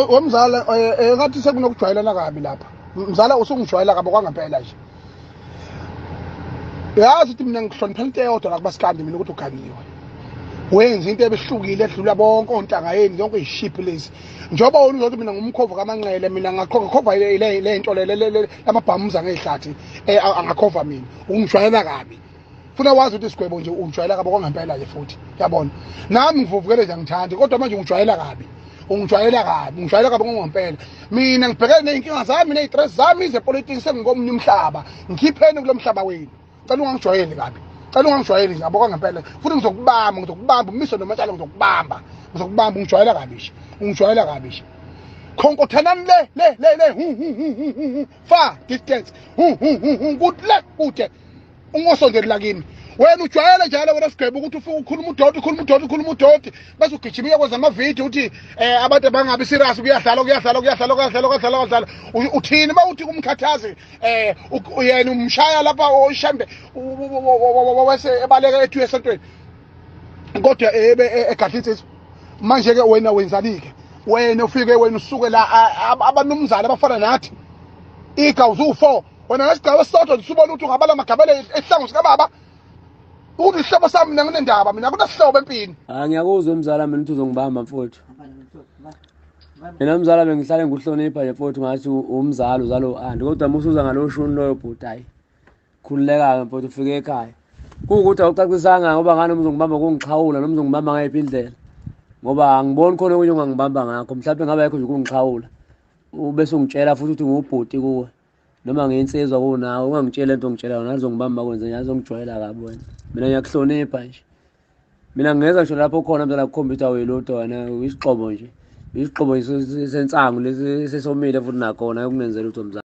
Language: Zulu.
Wemzala ngathi sekunokujwayelana kabi lapha. Mzala usungijwayela kabi kwangempela nje. Yazi ukuthi mina ngihloniphela into eyodwa la kubasikandi mina ukuthi ugangiwe. Wenza into ebehlukile edlula bonke ontanga yeni zonke izishiphi lezi. Njoba wona uzothi mina ngumkhova kaManqele mina ngakhova le into le lamabhamuza ngehlathi angakhova mina. Ungijwayela kabi. Funa wazi ukuthi isigwebo nje ungijwayela kabi kwangempela nje futhi. Uyabona? Nami ngivuvukele nje ngithandi kodwa manje ungijwayela kabi. Ungijwayela kabi ngongempela. Mina ngibhekene neyinkinga zami nezistress zami zepolitiki sengikomnye umhlaba. Ngikhipheni kulomhlaba wenu. Cela ungangijwayeli kabi. Cela ungangijwayeli nje yabo kwangempela. Futhi ngizokubamba umise nomatshalo ngizokubamba. Ungijwayela kabi nje. Ungijwayela kabi nje. Khonkothanani le fa distance kude ungosondela kimi wena ujwayele njalo wena sigwebo ukuthi ufike ukhuluma udoti bese ugijima kwenza amavidiyo uthi abantu bangabi serious kuyadlala uthini mawuthi kumkhathazi yena umshaya lapha oshambe wase ebaleka ethu esontweni kodwa egadlitsi manje ke wena wenzanike wena ufike wena usuke la abanumzana abafana nathi igawuzu 4 wena ngesigaba esisodwa usubona ukuthi ungabala amagabele ehlango sikababa ukuthi isihlobo sami mina nginendaba mina kunasihlobo empini ngiyakuzwa emzala mina uthi uzongibamba mfowethu mina mzala bengihlale nguhlonipha nje mfowethu ngathi umzala uzalo andi kodwa musuza ngaloshuni loyo bhuti hayi khululeka mfowethu ufike ekhaya kuwukuthi awucacisanga ngoba ngani umzongibamba kungiqhawula noma uzongibamba ngayiphi indlela ngoba angiboni khona okunye ongangibamba ngakho mhlawumbe ngabe ayikho nje kungiqhawula ubese ungitshela futhi ukuthi ngubhuti kuwe noma ngiyensizwa kunawe ungangitshela into ongitshela yona azongibamba kwenze njalo azongijwayela kabi wena mina ngiyakuhlonipha nje mina ngeza ngisho lapho khona mzala kukhompyutha welodwa wena isixobo nje isixobo sensangu lesi sesomile futhi nakhona ukungenzela utho mzala